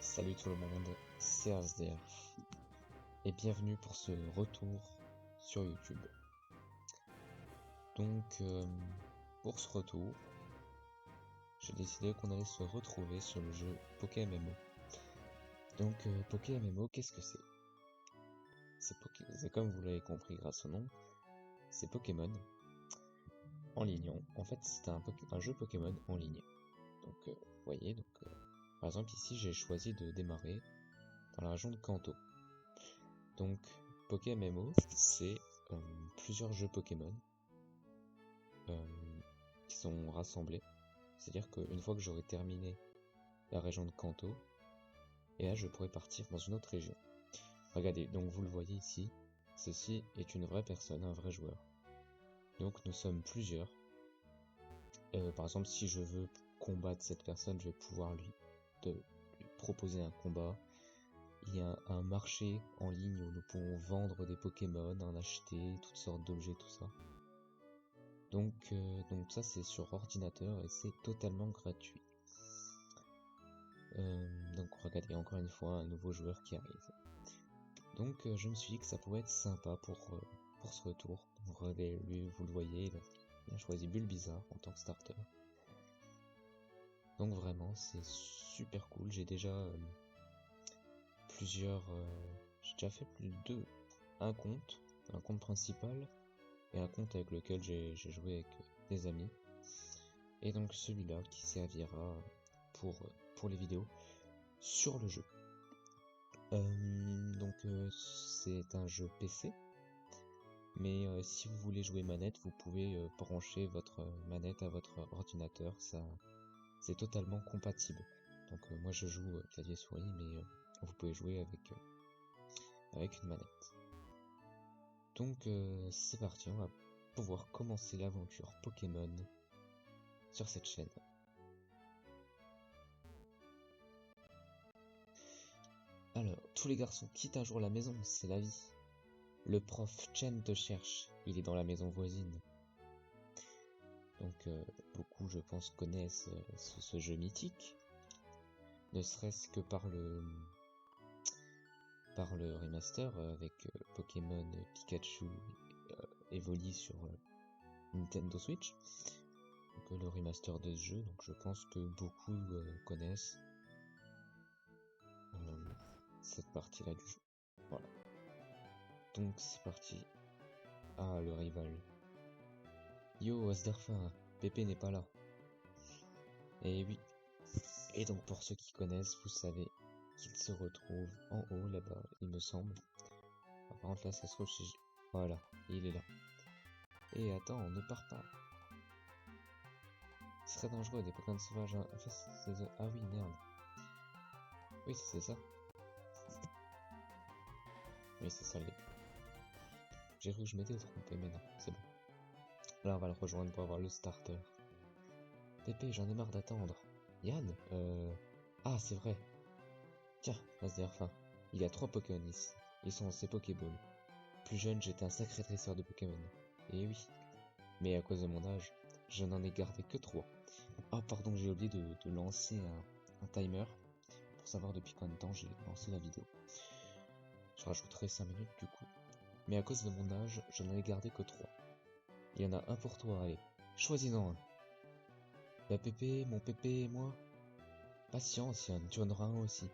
Salut tout le monde, c'est ASDF et bienvenue pour ce retour sur YouTube. Donc pour ce retour, j'ai décidé qu'on allait se retrouver sur le jeu PokéMMO. Donc PokéMMO, qu'est-ce que c'est? C'est comme vous l'avez compris grâce au nom, c'est Pokémon en ligne. En fait c'est un jeu Pokémon en ligne. Donc vous voyez, par exemple ici j'ai choisi de démarrer dans la région de Kanto. Donc PokéMMO, c'est plusieurs jeux Pokémon qui sont rassemblés. C'est-à-dire qu'une fois que j'aurai terminé la région de Kanto, et là je pourrai partir dans une autre région. Regardez, donc vous le voyez ici, ceci est une vraie personne, un vrai joueur. Donc nous sommes plusieurs. Par exemple, si je veux combattre cette personne, je vais pouvoir lui proposer un combat. Il y a un marché en ligne où nous pouvons vendre des Pokémon, en acheter, toutes sortes d'objets, tout ça. Donc ça c'est sur ordinateur et c'est totalement gratuit. Donc regardez, encore une fois un nouveau joueur qui arrive. Donc je me suis dit que ça pouvait être sympa pour ce retour. Regardez, lui vous le voyez, il a choisi Bulbizarre en tant que starter. Donc vraiment c'est super cool. J'ai déjà j'ai déjà fait plus de deux. Un compte principal et un compte avec lequel j'ai joué avec des amis. Et donc celui-là qui servira pour les vidéos sur le jeu. C'est un jeu PC, mais si vous voulez jouer manette, vous pouvez brancher votre manette à votre ordinateur, ça c'est totalement compatible. Donc moi je joue clavier souris, mais vous pouvez jouer avec une manette. Donc c'est parti, on va pouvoir commencer l'aventure Pokémon sur cette chaîne. Alors, tous les garçons quittent un jour la maison, c'est la vie. Le prof Chen te cherche, il est dans la maison voisine. Donc beaucoup, je pense, connaissent ce jeu mythique, ne serait-ce que par le remaster avec Pokémon Pikachu Evoli sur Nintendo Switch. Donc le remaster de ce jeu, donc je pense que beaucoup connaissent cette partie-là du jeu. Voilà. Donc c'est parti. Ah, le rival. Yo, Asderfin, Pépé n'est pas là. Et oui. Et donc pour ceux qui connaissent, vous savez qu'il se retrouve en haut là-bas, il me semble. Ah, par contre là ça se trouve chez... Voilà, il est là. Et attends, on ne part pas. Ce serait dangereux des Pokémon sauvages. En fait, ah oui, merde. Oui, c'est ça. Oui, c'est ça, j'ai cru que je m'étais trompé, mais non, c'est bon. Là, on va le rejoindre pour avoir le starter. Pépé, j'en ai marre d'attendre. Yann Ah, c'est vrai. Tiens, Asderfin, il y a 3 Pokémon ici. Ils sont ces Pokéballs. Plus jeune, j'étais un sacré dresseur de Pokémon. Et oui. Mais à cause de mon âge, je n'en ai gardé que 3. Ah, pardon, j'ai oublié de lancer un timer pour savoir depuis combien de temps j'ai lancé la vidéo. Je rajouterai 5 minutes du coup. Mais à cause de mon âge, je n'en ai gardé que 3. Il y en a un pour toi, allez. Choisis-en un. La Pépé, mon Pépé et moi. Patience, Yann, tu en auras un aussi.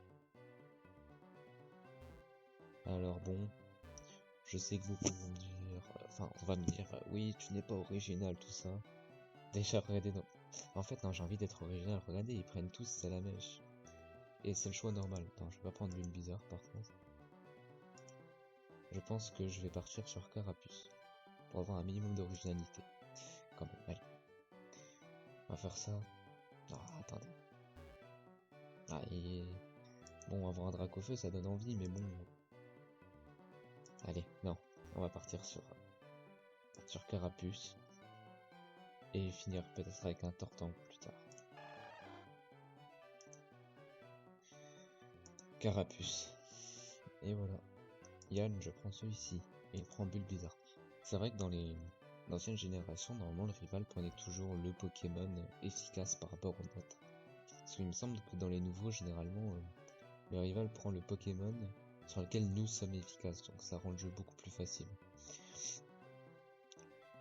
Alors bon, je sais que beaucoup vont me dire... Enfin, on va me dire, oui, tu n'es pas original, tout ça. Déjà, regardez, non. En fait, non, j'ai envie d'être original. Regardez, ils prennent tous ça la mèche. Et c'est le choix normal. Attends, je vais pas prendre Bulbizarre par contre. Je pense que je vais partir sur Carapuce. Pour avoir un minimum d'originalité. Quand même, allez. On va faire ça. Ah, attendez. Ah, et... Bon, avoir un Dracofeu, ça donne envie, mais bon... Allez, non. On va partir sur Carapuce. Et finir peut-être avec un Tortank plus tard. Carapuce. Et voilà. Yann, je prends celui-ci. Et il prend Bulbizarre. C'est vrai que dans les anciennes générations, normalement le rival prenait toujours le Pokémon efficace par rapport aux autres. Parce qu'il me semble que dans les nouveaux, généralement, le rival prend le Pokémon sur lequel nous sommes efficaces, donc ça rend le jeu beaucoup plus facile.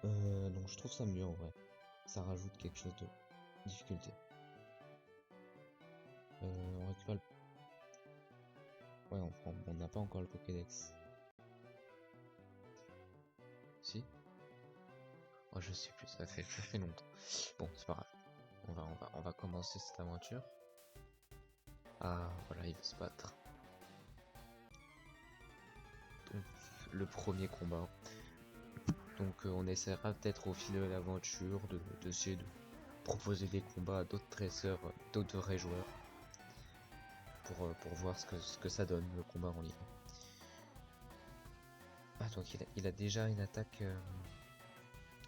Donc je trouve ça mieux en vrai. Ça rajoute quelque chose de difficulté. On récupère le... Ouais, on n'a pas encore le Pokédex. Si? Oh, je sais plus, ça fait longtemps. Bon, c'est pas grave. On va commencer cette aventure. Ah, voilà, il veut se battre. Donc, le premier combat. Donc on essaiera peut-être au fil de l'aventure d'essayer de proposer des combats à d'autres dresseurs, d'autres vrais joueurs. Pour voir ce que ça donne, le combat en ligne. Ah, donc il a déjà une attaque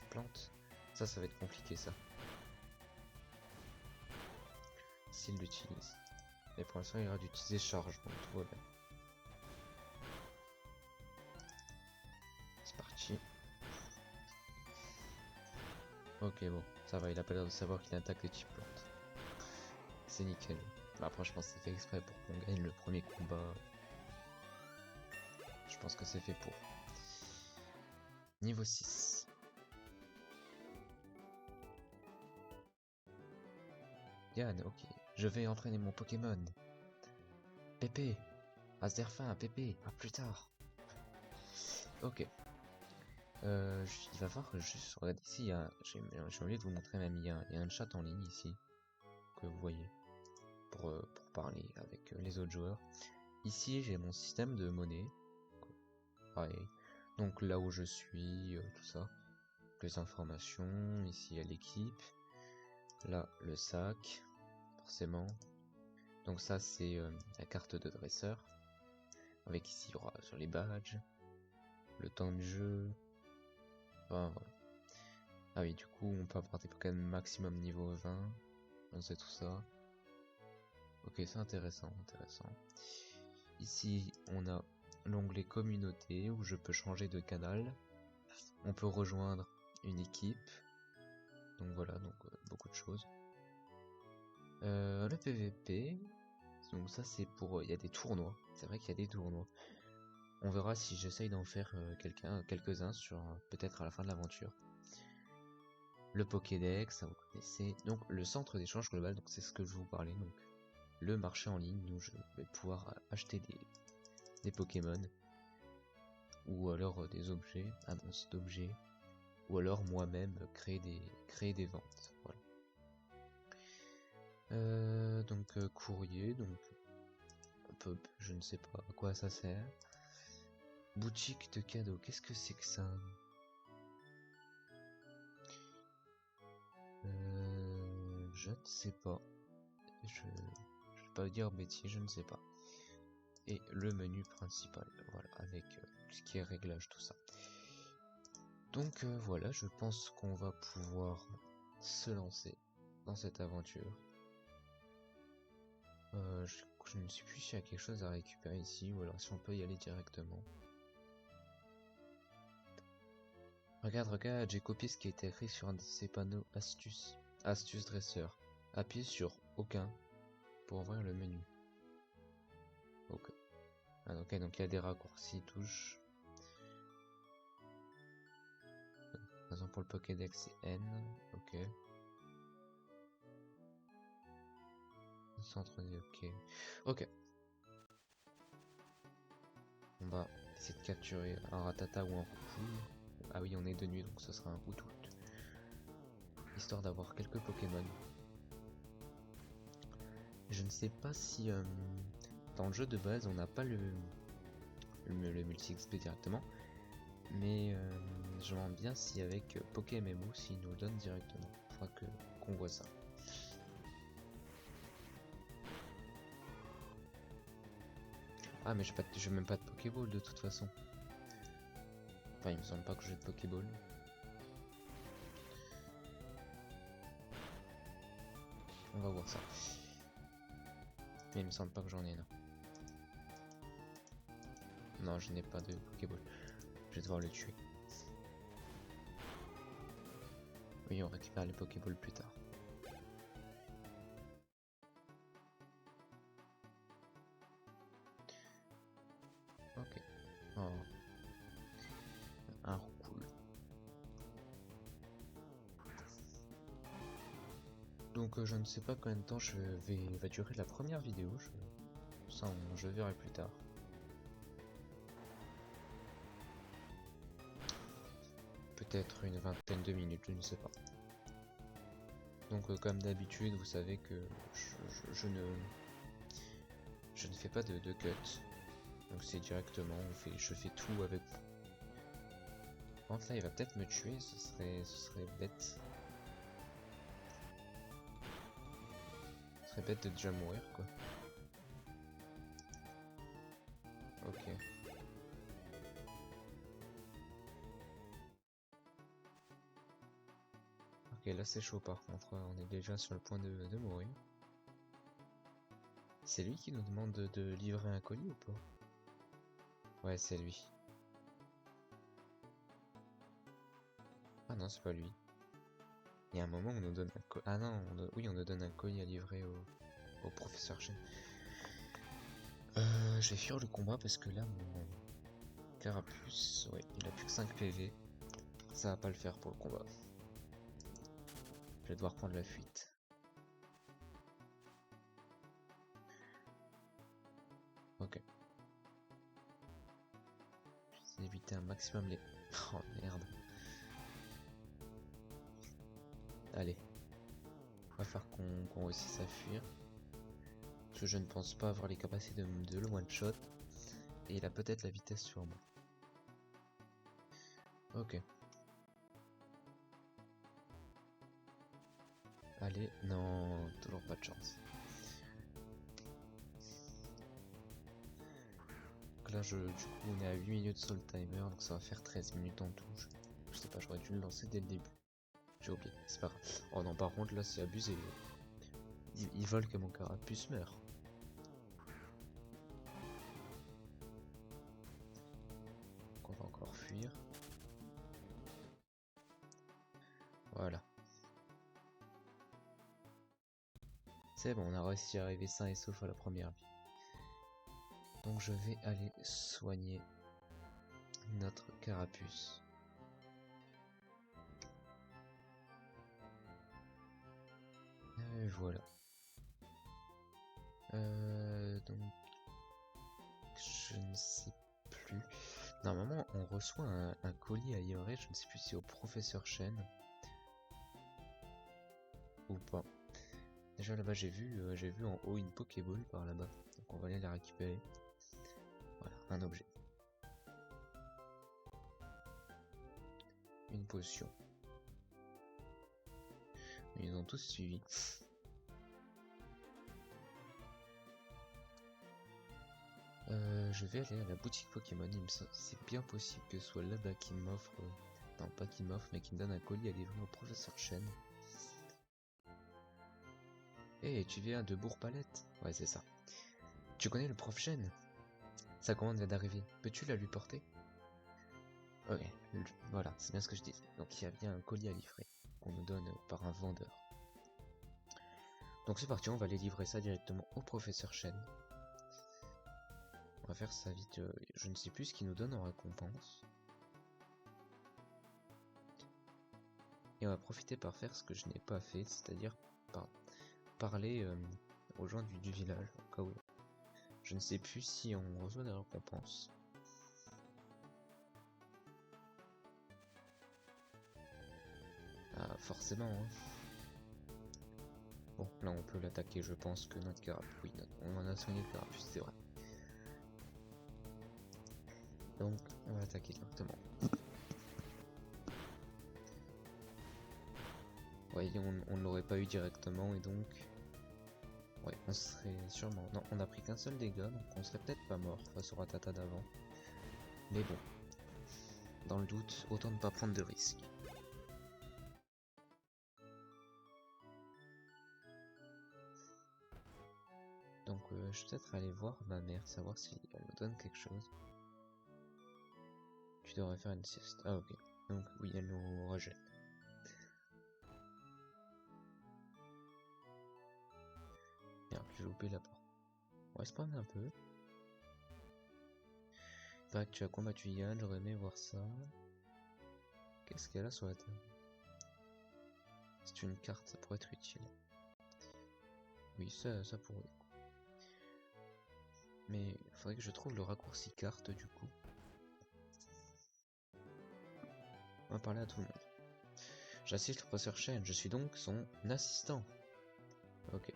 plante. Ça va être compliqué ça. S'il l'utilise. Mais pour l'instant il aura d'utiliser charge, donc tout va bien. C'est parti. Ok, bon, ça va, il a pas l'air de savoir qu'il attaque de type plante. C'est nickel. Bah, après, je pense que c'est fait exprès pour qu'on gagne le premier combat. Je pense que c'est fait pour. Niveau 6. Yann, ok. Je vais entraîner mon Pokémon. Pépé. Azerfin, Pépé. À plus tard. Ok. Il va falloir que je juste regarde ici. J'ai oublié de vous montrer même. Il y a un chat en ligne ici. Que vous voyez. Pour parler avec les autres joueurs. Ici, j'ai mon système de monnaie. Pareil. Donc là où je suis, tout ça. Les informations. Ici, il y a l'équipe. Là, le sac. Forcément. Donc ça, c'est la carte de dresseur. Avec ici, il y aura sur les badges. Le temps de jeu. Enfin, voilà. Ah oui, du coup, on peut avoir des Pokémon maximum niveau 20. On sait tout ça. Ok, c'est intéressant, intéressant. Ici, on a l'onglet communauté où je peux changer de canal. On peut rejoindre une équipe. Donc voilà, donc beaucoup de choses. Le PVP. Donc ça, c'est pour... Il y a des tournois. C'est vrai qu'il y a des tournois. On verra si j'essaye d'en faire quelques-uns sur peut-être à la fin de l'aventure. Le Pokédex, ça vous connaissez. Donc le centre d'échange global, donc c'est ce que je vous parlais. Donc le marché en ligne où je vais pouvoir acheter des Pokémon ou alors des objets, annonces d'objets, ou alors moi-même créer des ventes. Voilà. Donc courrier, donc je ne sais pas à quoi ça sert. Boutique de cadeaux, qu'est-ce que c'est que ça? Je ne sais pas. Je vais pas dire bêtise, je ne sais pas. Et le menu principal, voilà, avec tout ce qui est réglage, tout ça. Donc voilà, je pense qu'on va pouvoir se lancer dans cette aventure. Je ne sais plus s'il y a quelque chose à récupérer ici, ou alors si on peut y aller directement. Regarde, j'ai copié ce qui a été écrit sur un de ces panneaux astuces. Astuce dresseur. Appuyez sur aucun pour ouvrir le menu. Ok. Ah, ok, donc il y a des raccourcis touches. Par exemple pour le Pokédex c'est N. Ok. Centre de ok. Ok. On va essayer de capturer un Ratata ou un Routou. Ah oui, on est de nuit donc ce sera un Routout. Histoire d'avoir quelques Pokémon. Je ne sais pas si dans le jeu de base on n'a pas le multi-XP directement. Mais je me demande bien si avec PokéMMO s'il nous le donne directement. Il faudra qu'on voit ça. Ah mais j'ai même pas de Pokéball de toute façon. Enfin il me semble pas que j'ai de Pokéball. On va voir ça. Mais il me semble pas que j'en ai non. Non je n'ai pas de Pokéball. Je vais devoir le tuer. Oui on récupère les Pokéballs plus tard. Oh, un roucoule. Donc je ne sais pas combien de temps va durer la première vidéo. Je verrai plus tard. Peut-être une vingtaine de minutes, je ne sais pas. Donc comme d'habitude, vous savez que je ne fais pas de cut. Donc c'est directement, je fais tout avec vous. Par contre là, il va peut-être me tuer, ce serait bête. Ce serait bête de déjà mourir, quoi. Ok. Ok, là c'est chaud par contre, on est déjà sur le point de mourir. C'est lui qui nous demande de livrer un colis ou pas? Ouais, c'est lui. Ah non, c'est pas lui. Il y a un moment où on nous donne un colis. Ah non, oui, on nous donne un colis à livrer au professeur Chen. Je vais fuir le combat parce que là, mon carapuce, ouais, il a plus que 5 PV. Ça va pas le faire pour le combat. Je vais devoir prendre la fuite. Ok. Je vais éviter un maximum les... Oh merde. Allez. On va faire qu'on réussisse à fuir. Parce que je ne pense pas avoir les capacités de le one-shot. Et il a peut-être la vitesse sur moi. Ok. Allez, non, toujours pas de chance. Donc là, du coup, on est à 8 minutes sur le timer, donc ça va faire 13 minutes en tout. Je sais pas, j'aurais dû le lancer dès le début. J'ai oublié, c'est pas grave. Oh non, par contre, là, c'est abusé. Ils veulent que mon carapuce meure. Donc on va encore fuir. Voilà. C'est bon, on a réussi à arriver sain et sauf à la première vie. Donc je vais aller soigner notre carapuce. Et voilà. Donc je ne sais plus. Normalement, on reçoit un colis à livrer. Je ne sais plus si au professeur Chen ou pas. Déjà là-bas, j'ai vu en haut une Pokéball par là-bas. Donc on va aller la récupérer. Voilà, un objet. Une potion. Ils ont tous suivi. Je vais aller à la boutique Pokémon. C'est bien possible que ce soit là-bas qui m'offre. Non, pas qui m'offre, mais qui me donne un colis à livrer au professeur Chen. Eh, tu viens de Bourg-Palette? Ouais, c'est ça. Tu connais le prof Chen? Sa commande vient d'arriver. Peux-tu la lui porter? Ok, voilà, c'est bien ce que je dis. Donc il y a bien un colis à livrer qu'on nous donne par un vendeur. Donc c'est parti, on va aller livrer ça directement au professeur Chen. On va faire ça vite. Je ne sais plus ce qu'il nous donne en récompense. Et on va profiter par faire ce que je n'ai pas fait, c'est-à-dire parler aux gens du village, au cas où. Je ne sais plus si on reçoit des récompenses. Ah, forcément, hein. Bon, là on peut l'attaquer, je pense que notre carapuce... Oui, on en a soigné le carapuce, c'est vrai. Donc, on va attaquer directement. Ouais, on ne l'aurait pas eu directement, et donc... Ouais, on serait sûrement... Non, on a pris qu'un seul dégât, donc on serait peut-être pas mort face au Ratata d'avant. Mais bon, dans le doute, autant ne pas prendre de risques. Donc je vais peut-être aller voir ma mère, savoir si elle me donne quelque chose. Tu devrais faire une sieste. Ah ok. Donc oui, elle nous rejette. Merde, j'ai loupé la porte. On va spawner un peu. Paraît que tu as combattu Yann, j'aurais aimé voir ça. Qu'est-ce qu'elle a sur la table? C'est une carte, ça pourrait être utile. Oui, ça pourrait. Mais il faudrait que je trouve le raccourci carte du coup. On va parler à tout le monde. J'assiste le professeur Chen, je suis donc son assistant. Ok.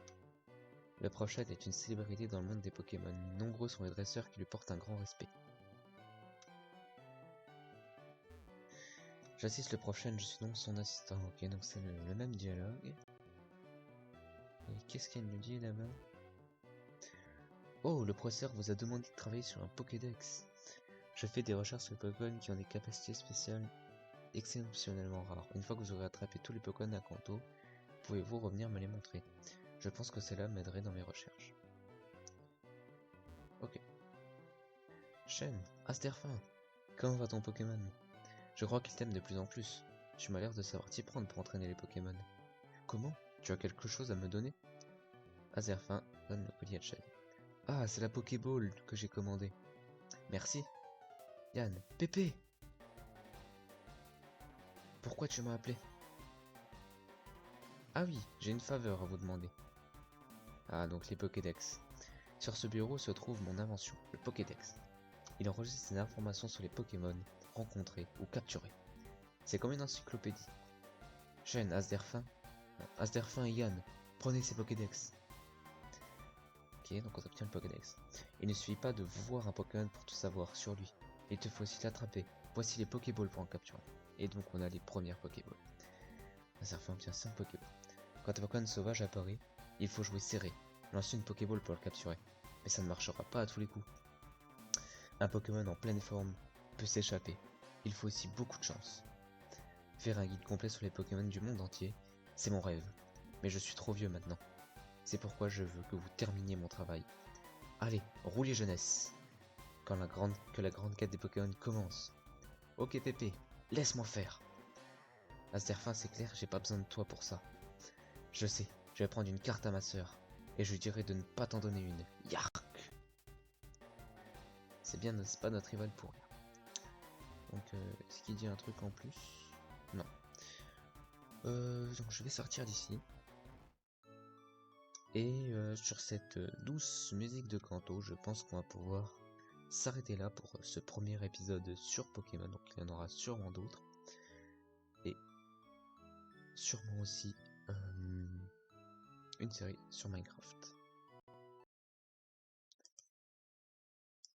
Le prof Chen est une célébrité dans le monde des Pokémon. Nombreux sont les dresseurs qui lui portent un grand respect. J'assiste le prof Chen, je suis donc son assistant. Ok, donc c'est le même dialogue. Et qu'est-ce qu'elle nous dit là-bas? Oh, le professeur vous a demandé de travailler sur un Pokédex. Je fais des recherches sur les Pokémon qui ont des capacités spéciales exceptionnellement rares. Une fois que vous aurez attrapé tous les Pokémon à Kanto, pouvez-vous revenir me les montrer? Je pense que cela m'aiderait dans mes recherches. Ok. Shen, Asterfin, comment va ton Pokémon? Je crois qu'il t'aime de plus en plus. Tu m'as l'air de savoir t'y prendre pour entraîner les Pokémon. Comment? Tu as quelque chose à me donner? Azerfin donne le collier à Shen. Ah, c'est la Pokéball que j'ai commandée. Merci. Yann, Pépé! Pourquoi tu m'as appelé? Ah oui, j'ai une faveur à vous demander. Ah, donc les Pokédex. Sur ce bureau se trouve mon invention, le Pokédex. Il enregistre des informations sur les Pokémon rencontrés ou capturés. C'est comme une encyclopédie. Shen, Asderfin et Yann, prenez ces Pokédex. Ok, donc on obtient le Pokédex. Il ne suffit pas de voir un Pokémon pour tout savoir sur lui. Il te faut aussi l'attraper. Voici les Pokéballs pour en capturer. Et donc on a les premières Pokéballs. Asderfin obtient 5 Pokéballs. Quand un Pokémon sauvage apparaît, il faut jouer serré. Lancer une Pokéball pour le capturer. Mais ça ne marchera pas à tous les coups. Un Pokémon en pleine forme peut s'échapper. Il faut aussi beaucoup de chance. Faire un guide complet sur les Pokémon du monde entier, c'est mon rêve. Mais je suis trop vieux maintenant. C'est pourquoi je veux que vous terminiez mon travail. Allez, roulez jeunesse. Que la grande quête des Pokémon commence. Ok Pépé, laisse-moi faire. Asterfin, c'est clair, j'ai pas besoin de toi pour ça. Je sais, je vais prendre une carte à ma sœur. Et je lui dirai de ne pas t'en donner une. Yark! C'est bien, c'est pas notre rival pour rien. Donc, est-ce qu'il dit un truc en plus? Non. Donc je vais sortir d'ici. Et sur cette douce musique de Kanto, je pense qu'on va pouvoir s'arrêter là pour ce premier épisode sur Pokémon. Donc il y en aura sûrement d'autres. Et sûrement aussi une série sur Minecraft.